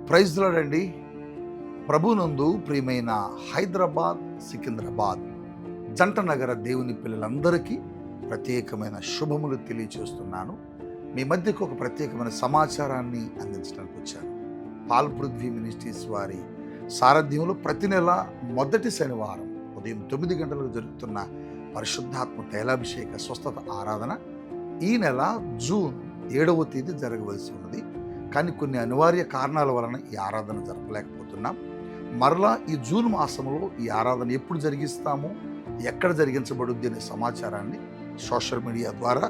Praise lord అండి. ప్రభునందు ప్రియమైన హైదరాబాద్, సికింద్రాబాద్ జంట నగర దేవుని పిల్లలందరికీ ప్రత్యేకమైన శుభములు తెలియచేస్తున్నాను. మీ మధ్యకు ఒక ప్రత్యేకమైన సమాచారాన్ని అందించడానికి వచ్చాను. పాల్ పృథ్వీ మినిస్ట్రీస్ వారి సారథ్యంలో ప్రతి నెల మొదటి శనివారం ఉదయం 9 గంటలకు జరుగుతున్న పరిశుద్ధాత్మ తైలాభిషేక స్వస్థత ఆరాధన ఈ నెల జూన్ 7వ తేదీ జరగవలసి ఉన్నది. కానీ కొన్ని అనివార్య కారణాల వలన ఈ ఆరాధన జరపలేకపోతున్నాం. మరలా ఈ జూన్ మాసంలో ఈ ఆరాధన ఎప్పుడు జరిగిస్తాము, ఎక్కడ జరిగించబడుద్ది అనే సమాచారాన్ని సోషల్ మీడియా ద్వారా,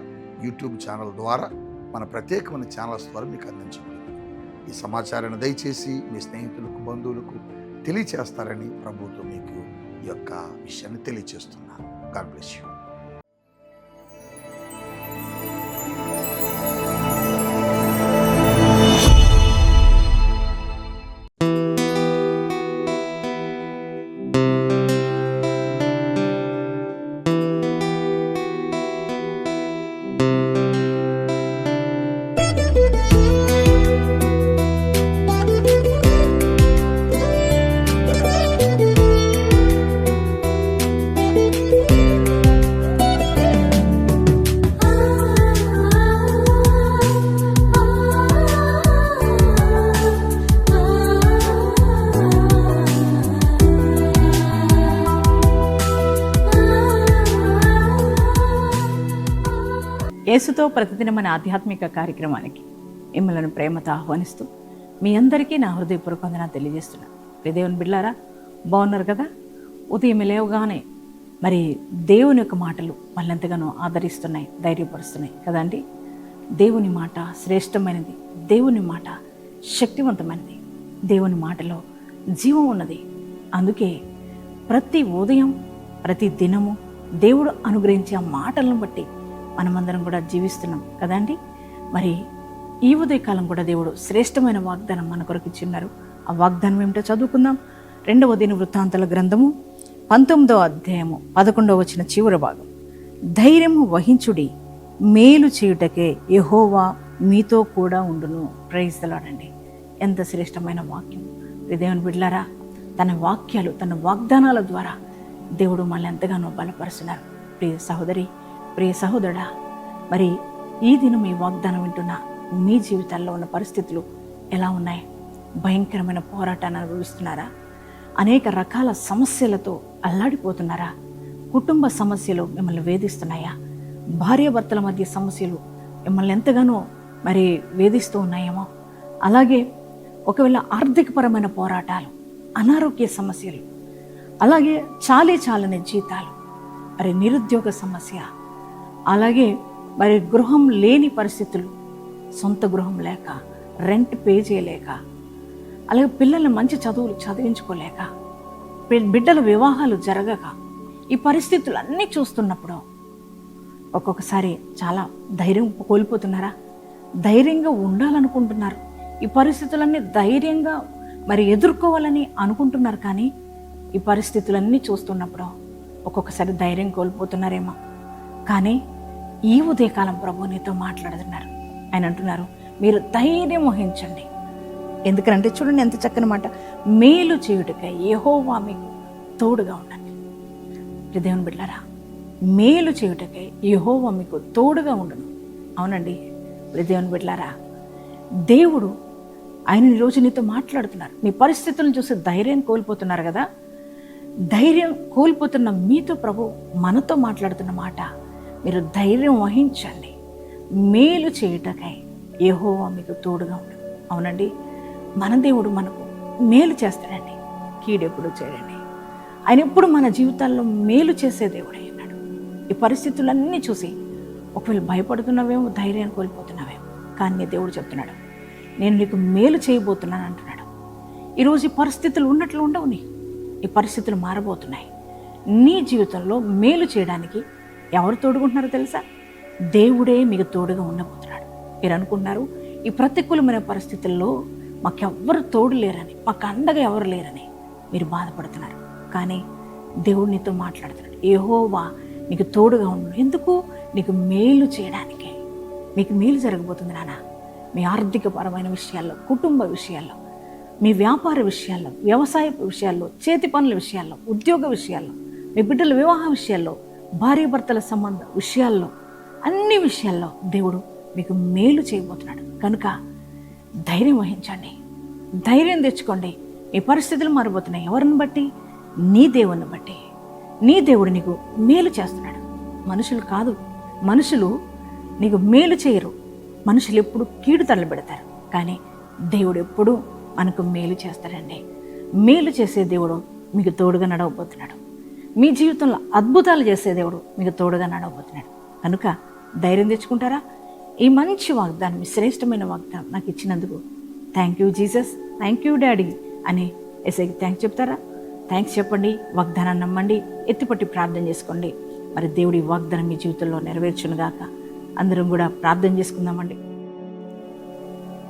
యూట్యూబ్ ఛానల్ ద్వారా, మన ప్రత్యేకమైన ఛానల్స్ ద్వారా మీకు అందించబడుతుంది. ఈ సమాచారాన్ని దయచేసి మీ స్నేహితులకు, బంధువులకు తెలియచేస్తారని ప్రభుత్వం మీకు ఈ యొక్క విషయాన్ని తెలియచేస్తున్నాను. God bless you. యేసుతో ప్రతిదినం మన ఆధ్యాత్మిక కార్యక్రమానికి మిమ్మల్ని ప్రేమతో ఆహ్వానిస్తూ మీ అందరికీ నా హృదయపూర్వక వందనాలు తెలియజేస్తున్నాను. దేవుని బిడ్డలారా, బాగున్నారు కదా? ఉదయం లేవగానే మరి దేవుని యొక్క మాటలు మళ్ళీ ఎంతగానో ఆదరిస్తున్నాయి, ధైర్యపరుస్తున్నాయి కదండి. దేవుని మాట శ్రేష్టమైనది, దేవుని మాట శక్తివంతమైనది, దేవుని మాటలో జీవం ఉన్నది. అందుకే ప్రతి ఉదయం, ప్రతి దినము దేవుడు అనుగ్రహించే ఆ మాటలను బట్టి మనమందరం కూడా జీవిస్తున్నాం కదండి. మరి ఈ ఉదయకాలం కూడా దేవుడు శ్రేష్టమైన వాగ్దానం మన కొరకు ఇచ్చిన్నారు. ఆ వాగ్దానం ఏమిటో చదువుకుందాం. 2వ దినవృత్తాంతాల గ్రంథము 19వ అధ్యాయము 11వ వచనం చివరి భాగం. ధైర్యము వహించుడి, మేలు చేయుటకే యెహోవా మీతో కూడా ఉండును. ప్రైజ్ ది లార్డ్ అండి. ఎంత శ్రేష్టమైన వాక్యం. దేవుని బిడ్డలారా, తన వాక్యాలు, తన వాగ్దానాల ద్వారా దేవుడు మనల్ని ఎంతగానో బలపరుస్తున్నారు. ప్రియ సహోదరి, ప్రియ సహోదరుడా, మరి ఈ దినం ఈ వాగ్దానం వింటున్న మీ జీవితాల్లో ఉన్న పరిస్థితులు ఎలా ఉన్నాయి? భయంకరమైన పోరాటాన్ని అనుభవిస్తున్నారా? అనేక రకాల సమస్యలతో అల్లాడిపోతున్నారా? కుటుంబ సమస్యలు మిమ్మల్ని వేధిస్తున్నాయా? భార్యాభర్తల మధ్య సమస్యలు మిమ్మల్ని ఎంతగానో మరి వేధిస్తూ ఉన్నాయేమో. అలాగే ఒకవేళ ఆర్థికపరమైన పోరాటాలు, అనారోగ్య సమస్యలు, అలాగే చాలని జీతాలు, మరి నిరుద్యోగ సమస్య, అలాగే మరి గృహం లేని పరిస్థితులు, సొంత గృహం లేక, రెంట్ పే చేయలేక, అలాగే పిల్లల్ని మంచి చదువులు చదివించుకోలేక, బిడ్డల వివాహాలు జరగక, ఈ పరిస్థితులు అన్నీ చూస్తున్నప్పుడు ఒక్కొక్కసారి చాలా ధైర్యం కోల్పోతున్నారా? ధైర్యంగా ఉండాలనుకుంటున్నారు, ఈ పరిస్థితులన్నీ ధైర్యంగా మరి ఎదుర్కోవాలని అనుకుంటున్నారు. కానీ ఈ పరిస్థితులన్నీ చూస్తున్నప్పుడు ఒక్కొక్కసారి ధైర్యం కోల్పోతున్నారేమో. కానీ ఈ ఉదయకాలం ప్రభు నీతో మాట్లాడుతున్నారు. ఆయన అంటున్నారు, మీరు ధైర్యం వహించండి. ఎందుకంటే చూడండి ఎంత చక్కని మాట. మేలు చేయుటకై యెహోవా మీకు తోడుగా ఉండండి. దేవుని బిడ్డలారా, మేలు చేయుటకై యెహోవా మీకు తోడుగా ఉండును. అవునండి దేవుని బిడ్డలారా, దేవుడు ఆయన ఈరోజు నీతో మాట్లాడుతున్నారు. నీ పరిస్థితులను చూసి ధైర్యం కోల్పోతున్నారు కదా. ధైర్యం కోల్పోతున్న మీతో ప్రభు మనతో మాట్లాడుతున్న మాట, మీరు ధైర్యం వహించండి, మేలు చేయుటకై యెహోవా మీకు తోడుగా ఉండు. అవునండి, మన దేవుడు మనకు మేలు చేస్తాడండి, కీడెప్పుడు చేయడండి. ఆయన ఎప్పుడు మన జీవితాల్లో మేలు చేసే దేవుడే ఉన్నాడు. ఈ పరిస్థితులన్నీ చూసి ఒకవేళ భయపడుతున్నావేమో, ధైర్యాన్ని కోల్పోతున్నావేమో, కానీ నీ దేవుడు చెప్తున్నాడు, నేను నీకు మేలు చేయబోతున్నాను అంటున్నాడు. ఈరోజు ఈ పరిస్థితులు ఉన్నట్లు ఉండవు, ఈ పరిస్థితులు మారబోతున్నాయి. నీ జీవితంలో మేలు చేయడానికి ఎవరు తోడుకుంటున్నారో తెలుసా? దేవుడే మీకు తోడుగా ఉండబోతున్నాడు. మీరు అనుకుంటున్నారు ఈ ప్రతికూలమైన పరిస్థితుల్లో మాకెవ్వరు తోడు లేరని, మాకు అండగా ఎవరు లేరని మీరు బాధపడుతున్నారు. కానీ దేవుడు నీతో మాట్లాడుతున్నాడు. యెహోవా నీకు తోడుగా ఉండు. ఎందుకు? నీకు మేలు చేయడానికే. మీకు మేలు జరగబోతుంది నాన్న. మీ ఆర్థికపరమైన విషయాల్లో, కుటుంబ విషయాల్లో, మీ వ్యాపార విషయాల్లో, వ్యవసాయ విషయాల్లో, చేతి పనుల విషయాల్లో, ఉద్యోగ విషయాల్లో, మీ బిడ్డల వివాహ విషయాల్లో, భార్యాభర్తల సంబంధ విషయాల్లో, అన్ని విషయాల్లో దేవుడు మీకు మేలు చేయబోతున్నాడు. కనుక ధైర్యం వహించండి, ధైర్యం తెచ్చుకోండి. మీ పరిస్థితులు మారిపోతున్నాయి. ఎవరిని బట్టి? నీ దేవుని బట్టి. నీ దేవుడు నీకు మేలు చేస్తున్నాడు. మనుషులు కాదు. మనుషులు నీకు మేలు చేయరు. మనుషులు ఎప్పుడు కీడు తలబెడతారు. కానీ దేవుడు ఎప్పుడు మనకు మేలు చేస్తాడండి. మేలు చేసే దేవుడు మీకు తోడుగా నడవబోతున్నాడు. మీ జీవితంలో అద్భుతాలు చేసే దేవుడు మీకు తోడుగా నడవబోతున్నాడు. కనుక ధైర్యం తెచ్చుకుంటారా? ఈ మంచి వాగ్దానం, ఈ శ్రేష్టమైన వాగ్దానం నాకు ఇచ్చినందుకు thank you Jesus, thank you daddy అని ఎస్ఐకి థ్యాంక్స్ చెప్తారా? థ్యాంక్స్ చెప్పండి. వాగ్దానాన్ని నమ్మండి, ఎత్తిపట్టి ప్రార్థన చేసుకోండి. మరి దేవుడి వాగ్దానం మీ జీవితంలో నెరవేర్చునుగాక. అందరం కూడా ప్రార్థన చేసుకుందామండి.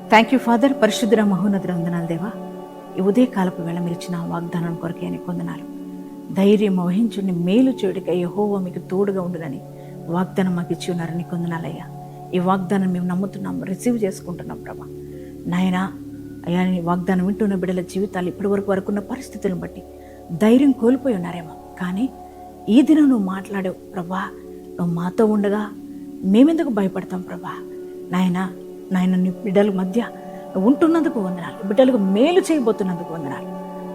Thank you father. పరిశుద్ధ మహోన్నతుల వందనాలు దేవా. ఈ ఉదయకాలపు వేళ మీరు ఇచ్చిన వాగ్దానం కొరకే అని కొందనాలు. ధైర్యం వహించుని మేలు చేయడిక యెహోవా మీకు తోడుగా ఉండునని వాగ్దానం మాకు ఇచ్చి ఉన్నారని కొందనాలయ్యా. ఈ వాగ్దానం మేము నమ్ముతున్నాం, రిసీవ్ చేసుకుంటున్నాం ప్రభా. నాయనా అయ్యా, నీ వాగ్దానం వింటున్న బిడ్డల జీవితాలు ఇప్పటి వరకు ఉన్న పరిస్థితులను బట్టి ధైర్యం కోల్పోయి ఉన్నారేమో. కానీ ఈ దినం నువ్వు మాట్లాడావు ప్రభా. నువ్వు మాతో ఉండగా మేమెందుకు భయపడతాం ప్రభా. నాయన నీ బిడ్డల మధ్య ఉంటున్నందుకు వందనాలు. బిడ్డలకు మేలు చేయబోతున్నందుకు వందనాలు.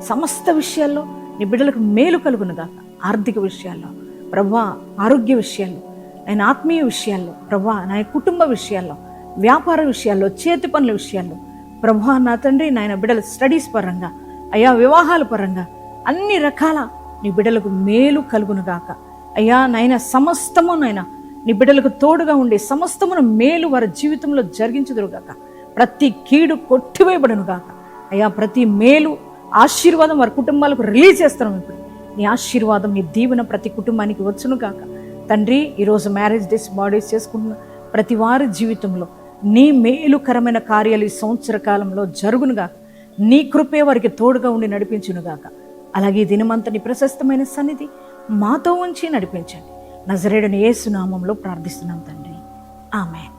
సమస్త విషయాల్లో నీ బిడ్డలకు మేలు కలుగునుగాక. ఆర్థిక విషయాల్లో ప్రభా, ఆరోగ్య విషయాల్లో, ఆయన ఆత్మీయ విషయాల్లో ప్రభా, నా కుటుంబ విషయాల్లో, వ్యాపార విషయాల్లో, చేతి పనుల విషయాల్లో ప్రభా, నా తండ్రి నాయన బిడ్డల స్టడీస్ పరంగా, అయ్యా వివాహాల పరంగా అన్ని రకాల నీ బిడ్డలకు మేలు కలుగునుగాక. అయ్యా నాయన సమస్తము నాయన నీ బిడ్డలకు తోడుగా ఉండి సమస్తమును మేలు వారి జీవితంలో జరిగించుదురుగాక. ప్రతి కీడు కొట్టివేయబడునుగాక. అయ్యా ప్రతి మేలు ఆశీర్వాదం వారి కుటుంబాలకు రిలీజ్ చేస్తున్నాం. ఇప్పుడు నీ ఆశీర్వాదం, నీ దీవెన ప్రతి కుటుంబానికి వచ్చునుగాక. తండ్రి, ఈరోజు మ్యారేజ్ డేస్, బర్త్డేస్ చేసుకుంటున్న ప్రతి వారి జీవితంలో నీ మేలుకరమైన కార్యాలు ఈ సంవత్సర కాలంలో జరుగునుగాక. నీ కృపే వారికి తోడుగా ఉండి నడిపించునుగాక. అలాగే దినమంతా నీ ప్రశస్తమైన సన్నిధి మాతో ఉంచి నడిపించండి. నజరేయుడైన యేసు నామములో ప్రార్థిస్తున్నాం తండ్రి. ఆమేన్.